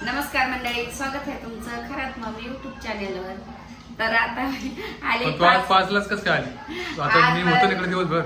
नमस्कार मंडळी, स्वागत आहे तुमचं खरात मम्मी युट्यूब चॅनेलवर. तर आता आले तू आज 5लाच कसं काय आली? आता मी होतो तिकडे दिवसभर.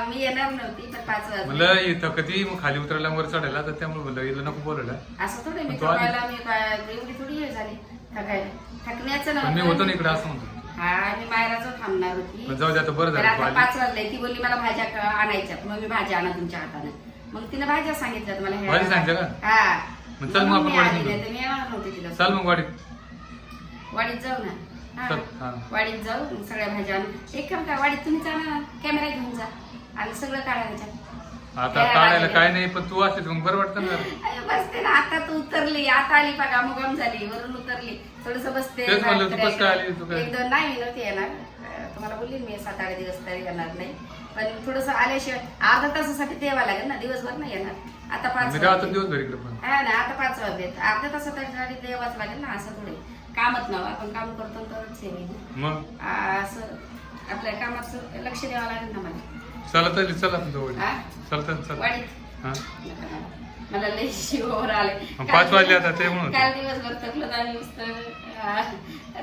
मी येणार नव्हती पण 5 वाजता म्हणलं इथं कधी मग खाली उतरायला वर चढायला तर त्यामुळे म्हणलं हिला नको बोलायला. असं थोडं मी तू आली. थकायला मी काय एवढी थोडी वेळ झाली थकण्याचं पण मी नव्हतं. होतो ना इकडे असं म्हणतो. हा मी मायराचं थांबणार होती. पण जाऊ दे आता बरं तर झालं आता तू आली. 5 वाजले. ती बोलली मला भाज्या आणायच्या, मग मी भाज्या आणा तुमच्या हाताने. मग तिने भाज्या सांगितल्या मला भाजी सांगितलं का? हा मग चल मग आपण मी वाडीत आली जाऊ. नाही तर मी येणार नव्हती तिला. चल मग वाडीत. वाडीत जाऊ ना. हा. चल, हा. वाडीत जाऊ मग सगळ्या भाज्या आणू. एक काम का वाडीत तुम्ही जाणार कॅमेरा घेऊन जा आणि सगळं काढायचं. आता काढायला काय नाही पण तू असते मग बरं वाटतं ना. बसते ना आता तू उतरली, आता आली बघा मुगाम झाली वरून उतरली थोडस बसते. तेच म्हणलं, तू कसं काय आली? तू काय? 1-2 नाही मी नव्हती येणार. तुम्हाला बोलली मी 7-8 दिवस तरी येणार नाही, पण थोडस आल्याशिवाय अर्धा तासासाठी ते यावं लागेल ना, दिवसभर नाही येणार. आता 5 मी राहतो दिवसभर इकडे पण. हा ना, आता 5 वाजलेत, अर्ध्या तासासाठी ते यावंच लागेल ना. असं थोडे कामच नव्ह, आपण काम करतो तरच हे होईल. मग असं आपल्या कामाचं लक्ष द्यावं लागेल ना मला. चला तरी चल आपण जाऊ वाडीत. हा? चल चल. वाडीत हा. मला लय शिवर आले. 5 वाजले आता ते म्हणून. काल दिवसभर थकलो आणि मस्त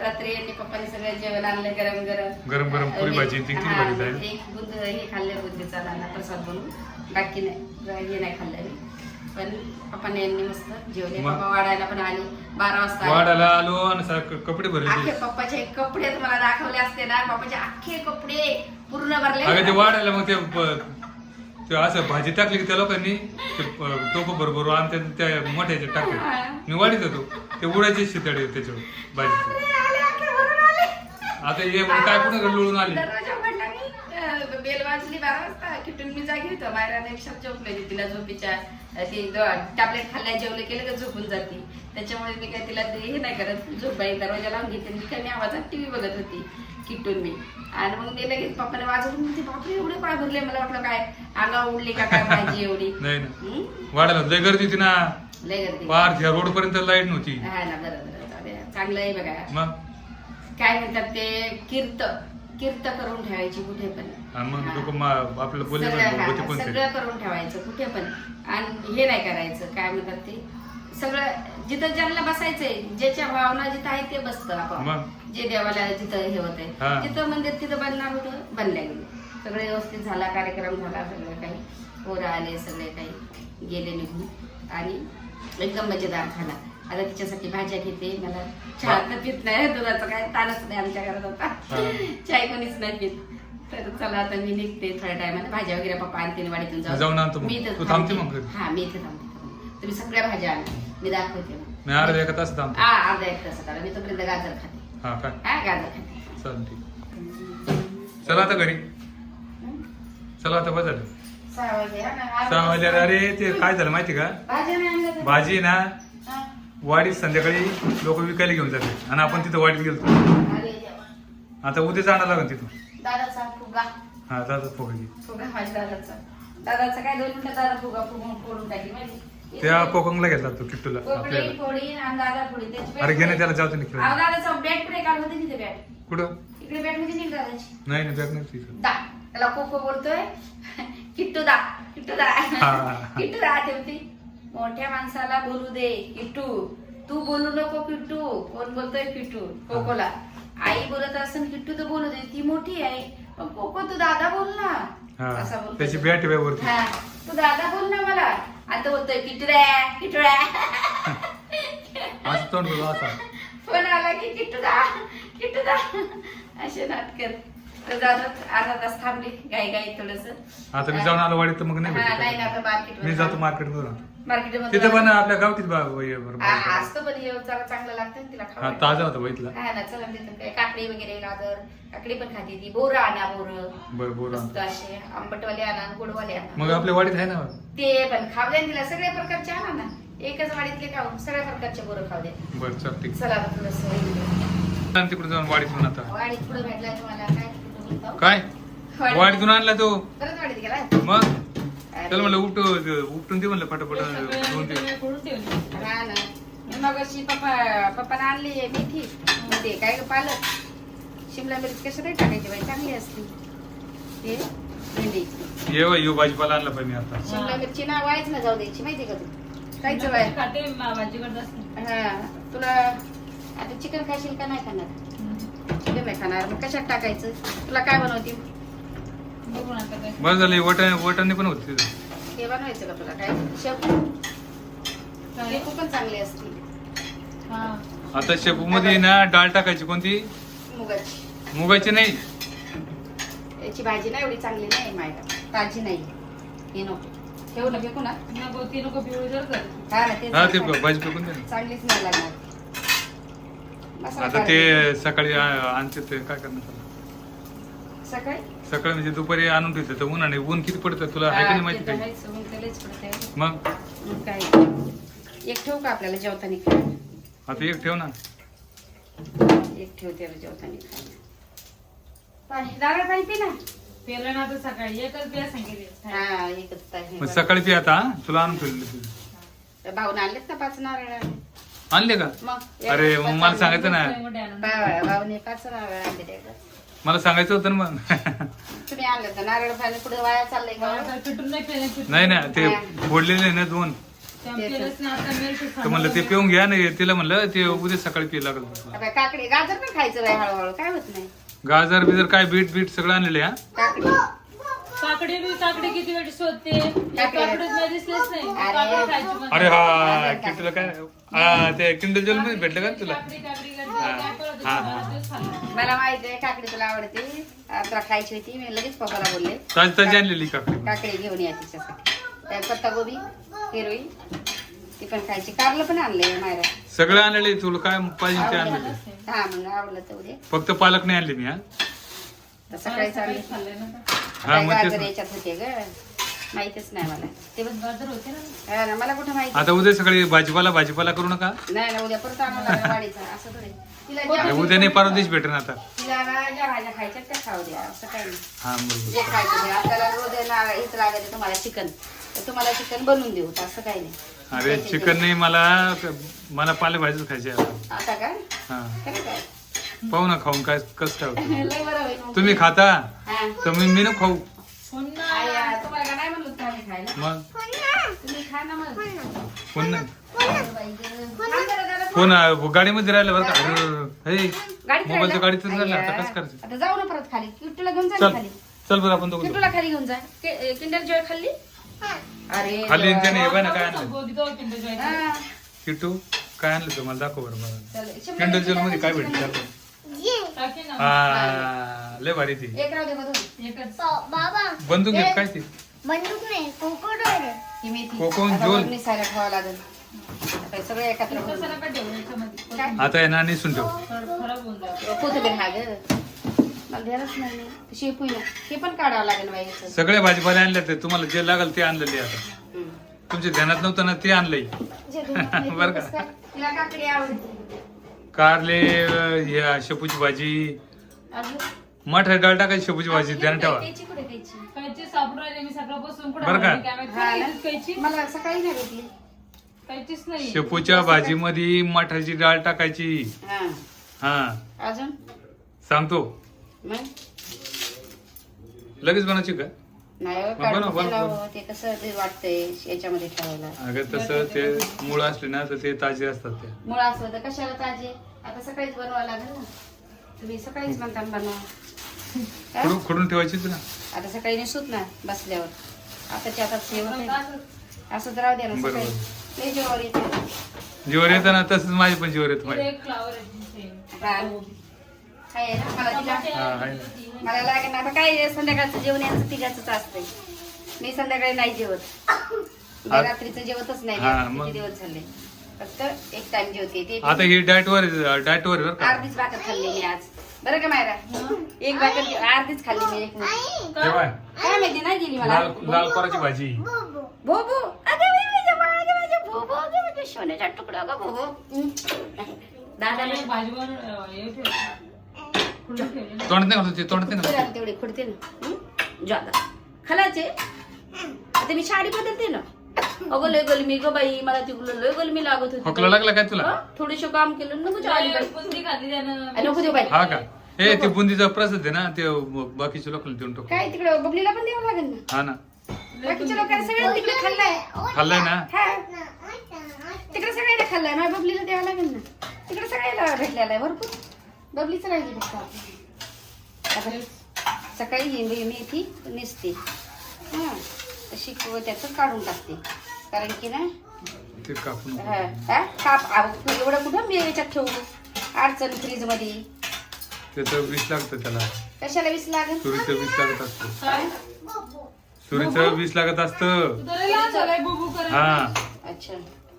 रात्री यांनी पप्पाने सगळं जेवण आणलं गरम गरम गरम गरम पुरी भाजी तीन हा, भाजी आहे. एक बुंद हे खाल्लं बुंदीचा दाना प्रसाद बनवून, बाकी नाही हे नाही खाल्लं मी. पण पप्पाने यांनी मस्त जेवले. मग? पप्पा वाढायला पण आले 12 वाजता आले. वाडाला आलो आणि कपडे अख्खे भरले. पप्पाचे कपडे तुम्हाला दाखवले असते ना, पप्पाचे अख्खे कपडे पूर्ण भरले. अगं ते वाढायला मग ते असं भाजी टाकली की त्या लोकांनी टोप बरोबर आणि त्या मोठ्याचे टाकले. मी वाढीत होतो ते उडायचे शिताडे त्याच्यावर भाजी. अरे, आले, अख्खे भरून आले. आता हे मग काय पुन्हा लोळून आले. दरवाजा उघडला मी, बेल वाजली 12 वाजता. किटून मी जागी होतो. मायराने एक शब्द झोपलेली, तिला झोपीच्या टॅबलेट खाल्ल्या जेवलं केलं का झोपून जाते. त्याच्यामुळे मी काय तिला हे नाही करत, झोप बाई दरवाजा लावून घेते. मी कमी आवाजात टीव्ही बघत होती किटून मी. आणि मग ते लगेच पप्पाने वाजवून म्हणते, बापरे एवढे पाय भरले. मला वाटलं काय अंगावर उडली का काय भाजी एवढी. नाही ना वाढायला लय गर्दी होती ना. लय गर्दी. पार ह्या रोड पर्यंत लाईट नव्हती. हा ना, बरोबर. चांगलं आहे बघा. मग काय म्हणतात ते कीर्त करून ठेवायची कुठे पण. आणि मग हा. लोक आपल्याला बोलले सगळं होते पण ते. सगळं करून ठेवायचं कुठे पण. आणि हे नाही करायचं, काय म्हणतात ते सगळं जिथं ज्यांना बसायचंय, ज्याच्या भावना जिथं आहे ते बसतं आपण. मग जे देवाला जिथं हे होत हा. आहे, जिथं मंदिर तिथं बनणार होतं, बनल्या गेले. सगळं व्यवस्थित झाला, कार्यक्रम झाला. सगळं काही पोरं आले, सगळे काही गेले निघून आणि एकदम मजेदार झाला. आता तिच्यासाठी भाज्या घेते. मला चहा तर पित नाही, दुधाचं काय ताणच नाही आमच्या घरात आता. चाय कोणीच नाही पित. तर चला आता मी निघते थोड्या टायमाने. भाज्या वगैरे पप्पा आणते वाडीतून जाऊन आणतो मग. मी इथं तू थांबते थांबते. मग घरी? हा, मी इथे थांबते. तुम्ही सगळ्या भाज्या आणा, मी दाखवते मग. मी अर्धा 1 तास थांबतो. हा, अर्धा 1 तासात आला. मी तोपर्यंत गाजर खाते. हा काय हा, गाजर खाते. चल ठीक. चला आता घरी. चला आता बस झालं 6 वाजले. हा ना, 6 वाजले. अरे ते काय झालं माहिती का? भाज्या नाही आणल्या तर? भाजी ना हा. वाडीत संध्याकाळी लोक विकायला घेऊन जाते आणि आपण तिथं वाडीत गेलो. अरे देवा. आता उद्या जाणार लागेल तिथून. दादाचा फुगा हा जातात फोकाची. फुगा माझ्या दादाचा काय 2 मिनिटं दादा फुगा फोडून टाकी माहिती. त्या कोकणला घेतला तो किट्टूला पोपडी आपल्याला. फोडी आणि दादा फोडी त्याची अरे घेणे त्याला जाऊ अहो, निघतो. दादाचा बॅट कुठे काढ होते तिथे बॅट. कुठं? इकडे बॅट मध्ये निघ दादाची. नाही ना बॅग नाही तिथं. दा त्याला कोको बोलतोय. किट्टू दा किट्टू दा हा. किट्टू दा ठेवती. मोठ्या माणसाला बोलू दे किट्टू, तू बोलू नको किट्टू. कोण बोलतोय किट्टू? कोकोला. आई बोलत असेल किट्टू तर बोलू दे, ती मोठी आहे. पण कोको तू दादा बोल ना. असा हा बोलतो. त्याची बॅट आहे वरती. हा, तू दादा बोल ना मला. आता बोलतोय किटुऱ्या किटुऱ्या. असं तोंड बघ असा. फोन आला की किटुदा किटुदा असे नाटक. तर जातात अर्धा तास थांबली गाई गाई थोडस. आता मी जाऊन आलो वाडीत तर मग नाही नाही ना, भेटत. आता मार्केट मी जातो मार्केट करून. मार्केटमध्ये तिथे पण आपल्या गावठीच बरोबर. असतं पण हे जरा चांगलं लागतं ना तिला हा खावं. ताजा होता बघितला. हा ना, चला तिथं काय काकडी वगैरे गाजर काकडी पण खाते ती. बोरं आणा, बोरं बर बोल. मस्त असे आंबटवाले आणा, गोडवाले आणा. मग आपल्या वाडीत आहे ना. ते पण खाऊ द्या तिला. सगळ्या प्रकारचे आणा ना, एकच वाडीतले खाऊ. सगळ्या प्रकारचे बोरं खाऊ द्या. बर चल ठीक. चला आता थोडस तिकडे जाऊन वाडीतून आता वाडीत पुढे भेटलाय तुम्हाला. काय कुठं बोलतो? काय वाडीतून आणला तो. परत वाडीत गेला. मग त्याला म्हणलं उपटून दे म्हणलं पटापट 2 दिवस. हा ना, मी मगाशी पप्पाने आणली मेथी. ते काय पालक शिमला मिरची कशाला टाकायची बाई, चांगली असते. ते भेंडी ये भाजीपाला आणला पाहिजे मी आता. शिमला मिरची ना वाईच ना जाऊ द्यायची, माहिती का तू? खायचं बाय. खाते भाजी करत असते. हा तुला आता चिकन खाशील का नाही खाणार? चिकन नाही खाणार मग कशात टाकायचं? तुला काय बनवते? बघू ना आता काय. बरं झालं वटाणे पण होते तिथं. हे बनवायचं का तुला काय? शेपू शेपू पण चांगली असते. हा. आता शेपू मध्ये ना डाळ टाकायची कोणती? मुगाची. मुगाची नाही. याची भाजी ना एवढी चांगली नाही मायला, ताजी नाही. हे नको ठेवू ना फेकू ना. नको ती नको पिवळी जर कर. हा ना तेच हा ते चांगली. भाजी फेकून दे ना. चांगलीच नाही लागणार. मसाला आता ते सकाळी आणते ते काय करणार त्याला? सकाळी सकाळी म्हणजे दुपारी आणून ठेवते तर उन्हाने ऊन किती पडतं तुला आहे का नाही माहिती काही? मग काय एक ठेवू का आपल्याला जेवताना खायला? आता एक ठेव ना. एक ठेवते जेवताना खायला. नारळ पाणी पी ना. पेलं ना आता सकाळी एकच बिया सांगितले. हा एकच ताई. मग सकाळी पी आता हा? तुला आणून ठेवले भाऊन आणलेत ना 5 नारळ. आणले का? मग अरे मग मला सांगायचं ना. भाऊने 5 नारळ आणले. मला सांगायचं होतं ना मग. तुम्ही आणलं तर नारळ पाणी पुढे वाया चाललंय का? पिटून नाही पेलं. नाही ना ते फोडलेले ना 2 पेलंच ना आता मिळते. तर म्हणलं ते पिऊन घ्या ना. तिला म्हणलं ते उद्या सकाळी पी लागलं. आता काकडी गाजर पण खायचं बाई हळूहळू काय होत नाही. गाजर बिजर काय बीट सगळं आणलेले हा. काकडी काकडी किती वेळ शोधते. काकडीच नाही दिसलेच नाही. अरे. काकडी खायची म्हणते. अरे हा किंडल काय हा ते किंडल जेल मध्ये भेटलं का तुला? काकडी काकडी करते. हा. काय कळत हा. मला तेच खाल्लं. मला माहिती आहे काकडी तुला आवडते. तुला खायची होती मी लगेच पप्पाला बोलले ताजी आणलेली काकडी. काकडी घेऊन या तिच्यासाठी. त्या पत्तागोबी हिरवी ती पण खायची. कारलं पण आणले मायरा. सगळं आणलेले तुला काय पाहिजे ते आणलेले. हा मग आवडलं तर उद्या. फक्त पालक नाही आणले मी हा. तर सकाळी चालले. खाल्लंय ना. हा, मग तेच गाजर ना. याच्यात होते ग माहितीच नाही मला. ते बस गाजर होते ना. हा ना मला कुठं माहिती. आता उद्या सकाळी भाजीपाला करू नका. नाही ना उद्या परत आणावं लागेल वाडीचा असं थोडे. तिला अरे ज्या- उद्या नाही परवा दिवशी भेटेन आता. तिला ना ज्या भाज्या खायच्या त्या खाऊ द्या असं काही नाही. हा बरोबर. जे खायचं ते. आपल्याला रोज आहे ना हेच लागत तुम्हाला चिकन तर तुम्हाला चिकन बनवून देऊ असं काही नाही. अरे चिकन नाही मला पालेभाजीच खायची आहे आता. आता का हा खरं काय पाहू ना खाऊन काय कसं काय होतं. लय बरं होईल मग. तुम्ही खाता हा. तर मी ना खाऊ पुन्हा आया, तुम्हाला का नाही म्हणलं होतं आम्ही खायला? मग तुम्ही खा ना मग. फोन नाही बाई गं. थांब जरा, जरा. फोन गाडीमध्ये राहिलं बरं का. अरे हे गाडीत मोबाईलचं राहिलं? गाडीतच राहिलं आता आया. कसं करायचं. आता जाऊ ना परत खाली किट्टूला घेऊन जा ना चल खाली. चल बरं आपण दोघं किट्टूला खाली घेऊन जा. किंडर जॉय खाल्ली अरे खाली देवा. त्याने हे बघ ना काय आणलं. गोदी तो किंडर जॉय. हा. किट्टू काय आणलं तुम्हाला दाखव बरं मला. चल, शंभर किंडर टक्के जेल मध्ये काय चिकन भेटलं टाकी ना. हा लय भारी ती. एक राहू दे मधून. एकच. बाबा बंदूक घेत काय ती. बंदूक नाही कोकोडोर ही मेथी कोकम आता झोल. वरणी साऱ्या ठेवावं लागेल. आता सगळं एकत्र तसं करून. नका ठेवू याच्यामध्ये. काय? आता आहे ना निसून ठेव. खराब होऊन जातं. कोथिंबीर हा ग मला ध्यानच नाही शेपू ना हे पण काढावं लागेल बाई याचं. सगळ्या भाजीपाला आणल्या ते तुम्हाला जे लागल ते आणलेले आता. हम्म. तुमच्या ध्यानात नव्हतं ना ते आणलंय. जे तुम्ही बरं का? कसं काय? तिला काकडी आवडते. कारले या शेपूची भाजी अजून मठ डाळ टाकायची शेपूची भाजी ध्यान ठेवा. कैची कुठे कैची? कैची सापडून राहिले मी सकाळपासून कुठं बरं का? हरवली काय माहिती. हा ना? कैची मला सकाळी नाही भेटली. कैचीच नाही. शेपूच्या भाजीमध्ये मठाची डाळ टाकायची. हा हा अजून सांगतो मग लगेच बनायची का. नाही हो, मग काढून बनव, बनव, केलं बनव. हो. ते कसं ते वाटतंय याच्यामध्ये ठेवायला. अगं तसं ते मुळ असले ना तर ते ताजे असतात ते. मुळा असलं तर कशाला ताजे आता सकाळीच बनवावं लागेल ना. तुम्ही सकाळीच म्हणता ना बनवा. हा? खुडून ठेवायचीच ना. आता सकाळी निसूत ना बसल्यावर आताच्या आता असं- असं तर राहू द्या ना बरोबर. सकाळी लय जेवावर येते. जीवर येतं ना तसंच माझी पण जीवर येत इथे माहिती. एक फ्लावर आहे. आहे ना मला तिला हा आहे ना. मला लागेल ना आता काय संध्याकाळचं जेवण यांचं तिघाच असतंय. मी संध्याकाळी नाही जेवत. मी आ- रात्रीचं जेवतच नाही. हा, किती मग. दिवस झाले फक्त एक टाइम जेवते ते आता ही डाएटवर बरं का. अर्धीच भाकर खाल्ली मी आज बरं का मायरा एक भाकर अर्धीच खाल्ली मी एक मुठी. जेवाय काय माहिती नाही दिली मला लाल कोराची भाजी. भोबू अगं बाई, माझ्या बाळा, अगं माझ्या भोबू, अगं माझ्या सोन्याचा तुकडा अगं भोबू. दादाला एक भाजी बनवून हे ठेव. खुडून ठेवली ना. तोंडात नाही घालत ते तोंडात नाही घालत. तेवढे खुडते ना ज्यादा खालाचे आता मी साडी बदलते ना. अगं लय गलमी ग बाई मला तिकडून लय गलमी लागत होती. खोकला लागला काय तुला. थोडीशी काम केलं नको जायला बाई. बुंदी खाल्ली त्यानं. नको देऊ बाई. हा का. ए ते बुंदीचा प्रसाद आहे ना ते बाकीच्या लोकांना देऊन टाकू. काय तिकडे बबलीला पण द्यावं लागेल ना. हा ना बाकीच्या लोकांना सगळं तिकडे खाल्लाय. खाल्लंय ना. हा तिकडे सगळ्याला खाल्लाय माझ्या बबलीला द्यावं लागेल ना. तिकडे सगळ्याला भेटलेला आहे भरपूर. बबलीचं राहिली फक्त आता सकाळी ही मेथी नेसते हां तशी त्याचं काढून टाकते कारण की ना ते कापून काप एवढं कुठं मी याच्यात ठेवू अडचण फ्रीज मध्ये. त्याचं विष लागतं त्याला. कशाला वीस लागेल सुरीचं विष लागत असतं. काय सुरीचं विष लागत असतं. तुला लहान झालाय बुबू करायला. हा अच्छा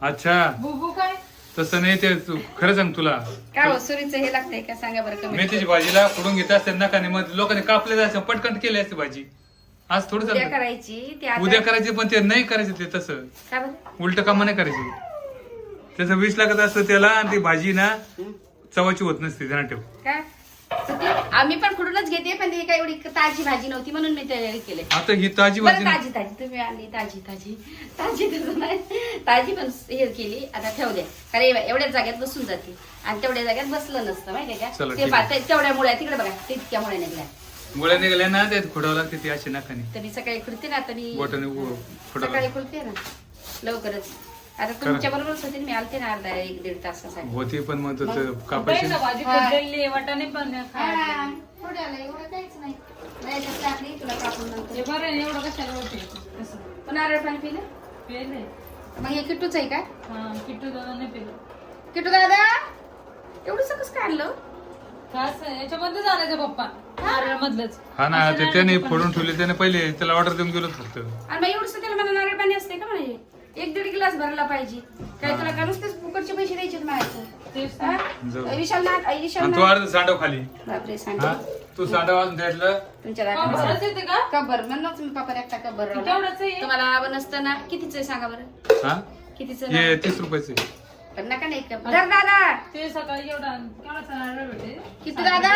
अच्छा बुबू काय तसं नाही ते खरं सांग तुला. काय हो सुरीचं हे लागतंय का सांगा बरं कमी. मेथीची भाजीला फोडून घेत असते नकाने मग लोकांनी कापले जायचं पटकन केली असते भाजी. आज थोडं उद्या चालतं. करायची ते आता- उद्या करायचे पण ते नाही करायचं ते तसं का बरं उलट कामं नाही करायची. त्याचं विष लागत असतं त्याला आणि ती भाजी ना चवाची होत नसते ध्यान ठेव. काय आम्ही पण कुठूनच घेते पण ती काही एवढी ताजी भाजी नव्हती म्हणून मी तयारी केली. आता ही ताजी बरं भाजी ना. ताजी ताजी तुम्ही आणली ताजी ताजी ताजी तसं नाही ताजी पण हे केली आता ठेव द्या कारण एवढ्याच जाग्यात बसून जाते आणि तेवढ्या जाग्यात बसलं नसतं माहितीये का चला, ते ठीक आहे. तेवढ्या मुळे तिकडे बघा ते इतक्या मुळे निघल्या गोळ्या निघाल्या ना त्यात खोडावं लागते ती अशी नकाने तर मी सकाळी खुलते ना आता मी बोटाने खोडावं सकाळी खुलते ना लवकरच आता तुमच्या बरोबरच होते मी आलते ना अर्धा 1-1.5 तासासाठी होती पण मग तसं काही कापायची ना भाजी पडलेली आहे, वाटाणे पण खायला. हा, थोडं आलं, एवढं काहीच नाही नाही तर टाकली तुला कापून नंतर हे बरं आहे, एवढं कशाला होते तसं पण नारळ पाणी पिलं पेले. मग हे किट्टूच आहे का हा किट्टू दादा नाही पेलं. किट्टू दादा एवढं सकस काय आणलं काय याच्यामध्ये जाण्याचं पप्पा नारळ मधलंच. हा ना ते त्याने फोडून ठेवले त्याने पहिले त्याला ऑर्डर देऊन गेलो फक्त. आणि मग एवढंच त्याला मला नारळ पाणी असते का म्हणजे 1-1.5 ग्लास भरला पाहिजे काय तुला का नुसतेच फुकटचे पैसे द्यायचे म्हणायचं तेच हा? जाऊ. विशाल आणि तू अर्ध सांडव खाली. बापरे सांग हा तू सांडव आणून द्यायचं. तुमच्या बरंच येते का कबर म्हणूनच मी पप्पा एकटा कबर तेवढंच आहे. तुम्हाला आवड नसतं ना कितीच आहे सांगा बरं हा कितीच हे 30 रुपयाचे. पण नका नाही का धर दादा ते सकाळी केवढा नारळ भेटे किती दादा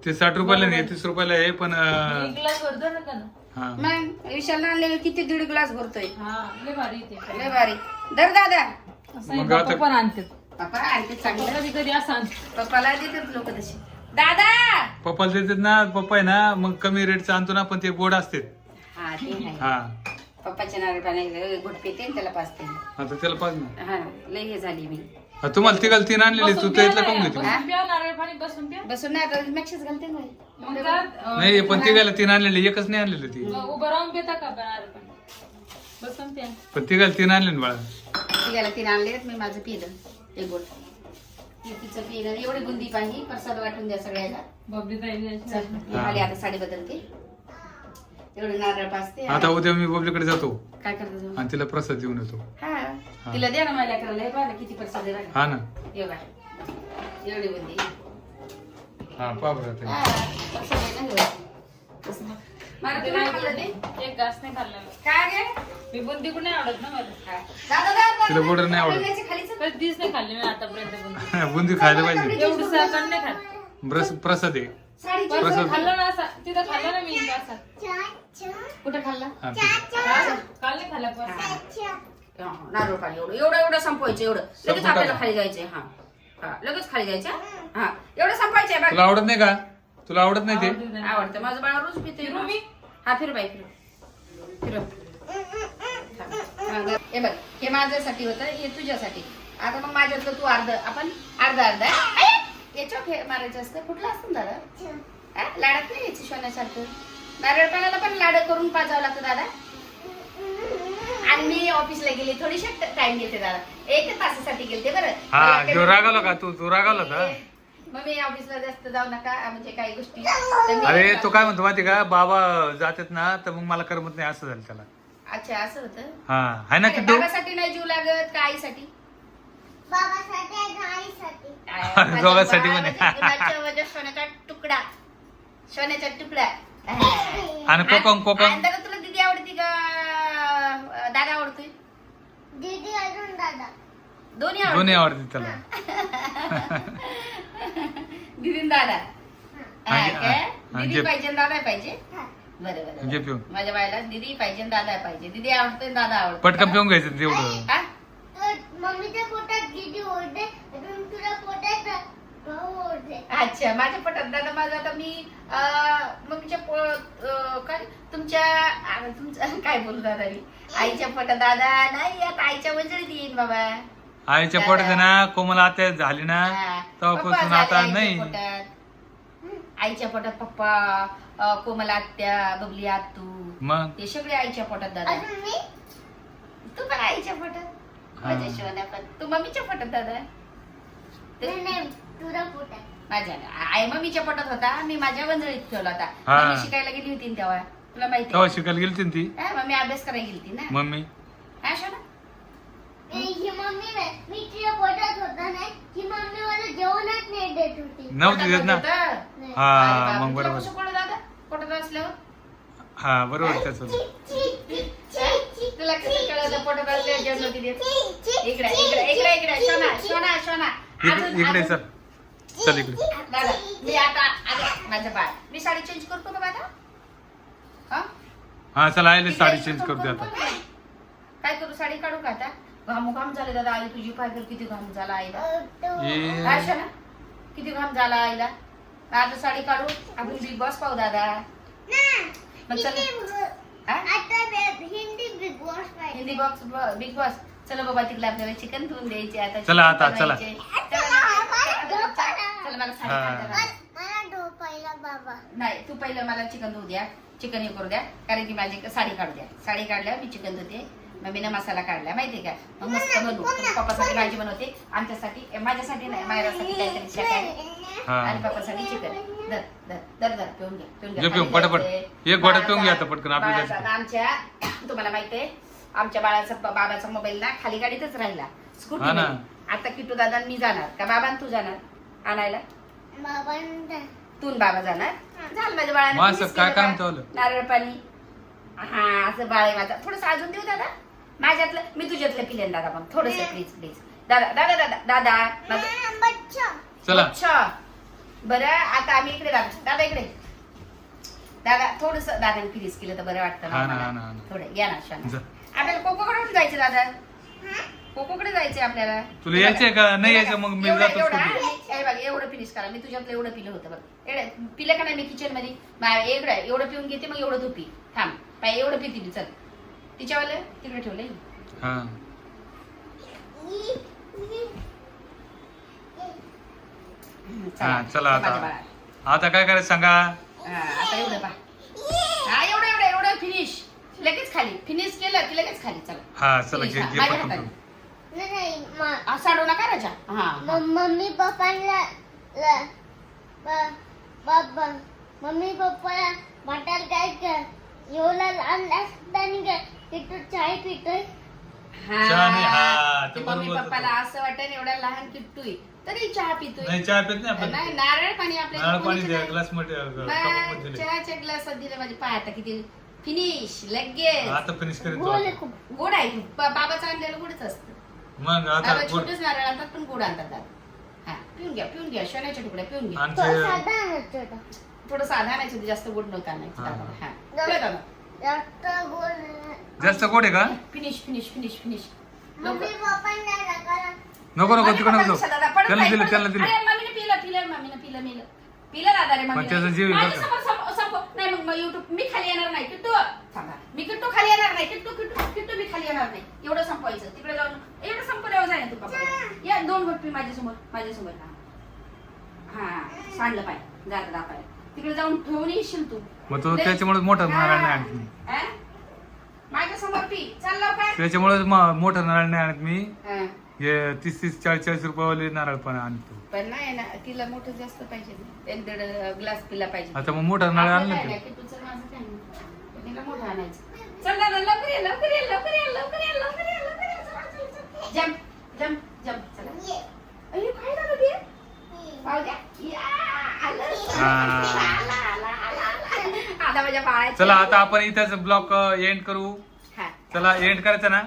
ते 60 रुपयाला नाही 30 रुपयाला आहे पण एक ग्लास भरतो ना का ना. हा मग विशाल आणलेलं किती 1.5 ग्लास भरतोय हा लय भारी ते लय भारी धर दादा मग आता- पण आणते पप्पा आणते चांगलं कधी कधी असं आणते. पप्पाला देतात लोक तसे दादा पप्पाला देतात ना पप्पा आहे ना मग कमी रेटचं आणतो ना पण ते गोड असते. हा ते आहे हा पप्पाच्या नारळ पाणी गुड पिते आणि त्याला पाचते आता त्याला पाच ना. हा लय हे झाली मी हा, तुम्हाला तिघाला 3 आणलेले तू बसून तर प्या इथलं ना, काऊन घेतो. बसून प्या नारळ पाणी बसून प्या. बसून नाही आता मॅक्सिस घालते ना मग त्यात, नाही पण तिघाला 3 आणलेले एकच नाही आणलेलं ती. मग उभं राहून पिता का नारळ पाणी बसून प्या. पण तिघाला 3 आणले ना बाळा. तिघाला 3 आणले मी माझं पिलं एक गोट तिचं पिलं एवढी बुंदी पाहिजे प्रसाद वाटून द्या सगळ्याला बबली ताईला चल, मी खाली आता साडी बदलते एवढे नारळ पाचते आता उद्या मी बबलीकडे जातो काय करतो तुम्ही? आणि तिला प्रसाद देऊन येतो. हा तिला द्या ना मला करायला हे पाहिलं किती प्रसाद आहे बघा. हा ना हे बघा एवढी बुंदी हा पा बरं आता. हा, प्रसाद आहे ना हे बघा. तसं. मला ते नाही खाल्लं ते एक घास नाही खाल्ला मी. काय गे मी बुंदी पण नाही आवडत ना मला. हा. दादा, दादा, तिला गोड नाही आवडत. आपल्या खालीच कधीच नाही खाल्ली मी आतापर्यंत बुंदी. बुंदी खायला पाहिजे. एवढं साखर नाही खात. प्रसाद आहे. साडी पण प्रसाद. खाल्लं ना असा तिथं खाल्लं ना मी असा कुठं खाल्ला हा, काल नाही खाल्ला पण हा, नारळ पाणी एवढं एवढं एवढं संपवायचं एवढं लगेच संपवून आपल्याला टाका. खाली जायचंय हा हा लगेच खाली जायचं हा एवढं संपवायचंय बघ तुला आवडत नाही का तुला आवडत नाही ते. आवडतं माझं बाळ रोज पिते फिरू मी? हा फिर बाई फिर हे बघ हे माझ्यासाठी होतं हे तुझ्यासाठी आता मग माझ्यातलं तू अर्ध आपण अर्ध याच्यावर हे मारायचं असतं कुठलं असतं ना दादा हा? लाडात नाही यायचं सोन्यासारखं नारळ पाण्याला पण लाड करून पाजावं लागतं दादा आणि मी ऑफिसला गेले थोडीशी टाइम घेते दादा 1 तासासाठी गेलते बरं हा मला जो रागावला का तू रागावला का. मग मी ऑफिसला जास्त जाऊ नका म्हणजे काही गोष्टी तर मी- अरे तो काय म्हणतो माहिती का बाबा जातात ना तर मग मला करमत नाही असं झालं त्याला. अच्छा असं होतं हा आहे ना किट्टू. बाबासाठी नाही जीव लागत का आईसाठी बाबासाठी आणि आईसाठी. माझ्या दोघांसाठी म्हणे. बाळाच्या माझ्या सोन्याचा तुकडा सोन्याचा तुकडा आणि कोकम आणि दादा तुला दीदी आवडती का दादा आवडतोय दीदी अजून दादा. दोन्ही दोन्ही आवडते आवडते त्याला. दीदी आणि दादा हा, आणि- काय? आणि दीदी जे- पाहिजे आणि दादा पाहिजे बरं बरं घे पिऊन माझ्या बायला दीदी पाहिजे आणि दादा पाहिजे दीदी आवडते दादा आवडते पटकन पिऊन घ्यायचं तेवढं. हा? तर मम्मीच्या पोटात दीदी ओढते अजून तुला पोटात भाऊ ओढते. अच्छा माझ्या पोटात दादा माझं आता मी मम्मीच्या काय तुमचं काय बोलू दादा मी आईच्या पोटात दादा नाही आता आईच्या वंजळीत येईन बाबा. आईच्या पोटात आहे ना कोमल आता झाली ना हा. तेव्हापासून पप्पा झाले आता आईच्या नाही. पोटात. आईच्या पोटात पप्पा कोमल आत्या बबली आतू मग ते सगळे आईच्या पोटात दादा. अजून मी तू पण आईच्या पोटात हा. माझ्या शिवाय पण तू मम्मीच्या पोटात दादा. नाही तुझा पोटात. माझ्या आई मम्मीच्या पोटात होता मी माझ्या वंजळीत ठेवला होता. हा. मम्मी शिकायला गेली होती ना तेव्हा तुला माहिती तेव्हा शिकायला गेली होती ती मम्मी अभ्यास करायला गेली होती ना. मम्मी हा शोना ही मम्मी नाही मी तिच्या पोटात होता नाही ही मम्मी मला जेवणच नाही देत होती. नव्हती देत ना. नाही. हा मग बरोबर दादा पोटात असल्यावर हा बरोबर त्याच तुला कसं कळलं पोटात असल्यावर जेवण नव्हती देत. इकडे इकडे इकडे इकडे शोना शोना शोना इकडे चल चल इकडे. दादा मी आता आले माझं बाळ मी साडी चेंज करतो का दादा. हा हा चला आईला साडी चेंज करते आता. काय करू साडी काढू का आता घाम झाले दादा आई तुझी पाय कर किती घाम झाला आईला. ये. काय शोना किती घाम झाला आईला. आता साडी काढू आपण बिग बॉस पाहू दादा. मग चल हा? आता हिंदी बिग बॉस पाहिजे. हिंदी बॉक्स बिग बॉस चला बाबा तिकडे आपल्याला चिकन धुवून द्यायचे आता चला chicken आता, चला. बनवायचे. चला मला साडी काढ द्या. मला डोपायला बाबा. नाही तू पहिलं मला चिकन धुवू द्या चिकन हे करू द्या कारण की माझी साडी काढू द्या. साडी काढल्यावर मी चिकन धुते मम्मीने मसाला काढला माहितीये का मग मस्त बनवू. पप्पासाठी भाजी बनवते आमच्यासाठी माझ्यासाठी नाही मायरासाठी काहीतरी शाकाहारी हा आणि पप्पासाठी चिकन दर दर दर दर पिऊन घ्या पिऊन जे पिऊन पटापट एक गोडा पिऊन घ्या आता पटकन आपल्याला बाळाचा आमच्या तुम्हाला माहितीये आमच्या बाबाचा मोबाईल ना खाली गाडीतच राहिला स्कूटी हा ना. आता किट्टू दादा आणि मी जाणार का बाबा आणि तू जाणार आणायला. बाबांना तू आणि बाबा जाणार झालं माझ्या बाळाने मग असं finish काय केलं काम का? ठेवलं? नारळ पाणी हा असं बाळ आहे माझा थोडस अजून देऊ दादा माझ्यातलं मी तुझ्यातलं पिलेन दादा मग थोडस प्लीज प्लीज दादा दादा दादा दादा माझं बच्चा. चला अच्छा बरं आता आम्ही इकडे दादा इकडे दादा थोडस दादाने फिनिश केलं तर बरं वाटतं हा ना, मला. हा ना, हा ना. थोडं या ना शाना. जा. आपल्याला कोकोकडे जायचं दादा कोकोकडे जायचंय आपल्याला तुला यायचंय का नाही यायचं मग मी एवढं- जातो एवढं, स्कूटी. हा? हे बघ एवढं फिनिश करा मी तुझ्यातलं एवढं पिलं होतं बघ पिलं का नाही मी किचन मध्ये एवढं पिऊन घेते मग एवढं तू पी थांब पाय एवढं पिते मी चल तिच्यावालं तिकडे ठेवलंय हा हा चला माझ्या आता बाळा. आता काय करायचं सांगा. हा, आता एवढं पा हा एवढं एवढं एवढं फिनिश लगेच खाली फिनिश केलं की लगेच खाली चला हा चला Finish, घे हा, घे माझ्या पटकन हाताने. करून. नाही साडू नका राजा हा हा. मम्मी पप्पाला बाबा मम्मी पप्पाला मटार काय कर एवढा लहान असताना काय तिथं चाय पितोय. चहा नाही, हा, हा ते ते बरोबर मम्मी होतं. पप्पाला असं वाटतं एवढा लहान किट्टूय तरी चहा पितोय नाही चहा पित नाही आपण नाही नारळ पाणी आपल्याला नारळ पाणी कोणीच द्या नाही. ग्लास मध्ये मग कपामध्ये दिले. चहाच्या ग्लासात दिलं माझी पाय आता किती फिनिश लगेच आता फिनिश करीत गोल आहे जाऊ. खूप. गोड आहे खूप. बाबाचं आणलेलं गोडच असतं मग आता बाबा गोड छोटेच नारळ आणतात पण गोड आणतात दादा. हा पिऊन घ्या सोन्याच्या तुकड्या पिऊन घ्या तो आमचे साधा आणतो तो. थोडं साधा आणायचं होतं, जास्त गोड नव्हतं आणायचं हा, दादा. हा. हा पिऊया दादा. जास्त गोल नाही. जास्त गोड आहे का finish finish finish finish mummy पप्पांना नका. नको नको तिकडे नको दादा, पडत त्याला नाही, दिलं पडत त्याला नाही. दिलं अरे, मम्मीने पिलं पिलं दादा रे पण मम्मीने. त्याचा जीव आहे बरं का? माझ्यासमोर नाही मग युट्यूब मी खाली येणार नाही किट्टू थांबा मी किट्टू खाली येणार नाही किट्टू किट्टू किट्टू मी खाली येणार नाही एवढं संपवायचं तिकडे जाऊन एवढं संपल्यावर जाय ना तू पप्पा या 2 घोट पी माझ्यासमोर हा सांडलं पाय जात दापाय तिकडे जाऊन ठेवून येशील तू मग तो त्याच्यामुळे मोठं नारळ नाही आणत मी हा? माझ्यासमोर पी चाल लवकर त्याच्यामुळे मोठं नारळ नाही आणत मी हा. हे 30-40 रुपयावाले नारळ पण आणतो. पण नाही ना तिला मोठं जास्त पाहिजे 1-1.5 ग्लास पिला पाहिजे आता मग मोठं नारळ आपलं आणलं काय ते नाही, किट्टूचं माझं काय नाही. तिला मोठं आणायचं चल दादा लवकर ये लवकर ये लवकर ये लवकर ये लवकर ये लवकर ये चला, चल, चल. जम्प चला अरे काय झालं ते पाहू द्या या, आलं. आला. आता माझ्या बाळाचं चला आता आपण इथंच ब्लॉग एंड करू. हा. चला एंड करायचं ना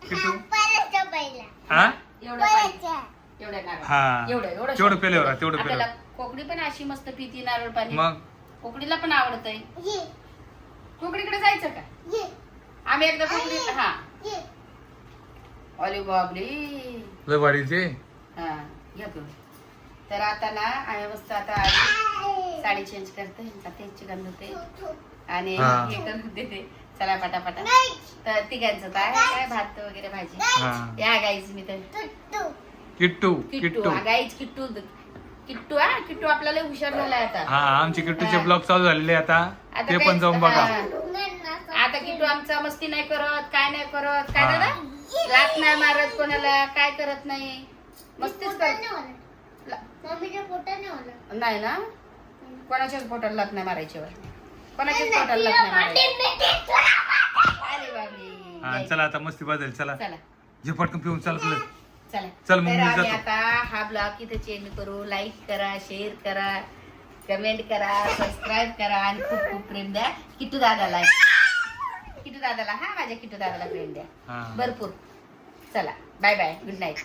किट्टू परत पहिला. हा एवढं पाहिजे. परत. एवढं नारळ. हा. एवढं तेवढं पेल्यावर आहे, तेवढं आपल्याला पेल्यावर. कोकडी पण अशी मस्त पिती नारळ पाणी मग कोकडीला पण आवडतंय ये कोकडीकडे जायचं का ये आम्ही एकदा कोकडी हा ये. अरे बाबरे लय भारी ते हा घ्या पिऊन तर आता ना आम्ही मस्त आता आली. साडी चेंज करते आता चिकन धुते आणि हा. हे करून देते. चला पटापटा. तर तिघांचं तर आहे काय भात वगैरे भाजी. हा. या गाईज मी तर किट्टू किट्टू किट्टू हा गाईज किट्टू किट्टू हा किट्टू आपल्याला हुशार झालाय आता. हा आमचे किट्टूचे ब्लॉग चालू झालेले आता आता ते काय- पण जाऊन बघा. हा. आता किट्टू आमचा मस्ती नाही करत काय नाही करत काय दादा लात नाही मारत कोणाला काय करत नाही मस्तीच करत मम्मीच्या पोटाने होला नाही ना कोणाच्याच पोटाला लात नाही मारायची वर कोणाच्याच पोटाला लात नाही मारायची. अरे बापरे. हा चला आता मस्ती बदल चला चला जे पटकन पिऊन चला तुला चला चल मग तर मी आम्ही जातो. आता हा ब्लॉग इथे चेंज करू. लाईक करा शेअर करा कमेंट करा सबस्क्राईब करा आणि खूप खूप प्रेम द्या किट्टू दादाला. किट्टू दादाला हा माझ्या किट्टू दादाला प्रेम द्या हा. भरपूर. चला बाय बाय गुड नाईट.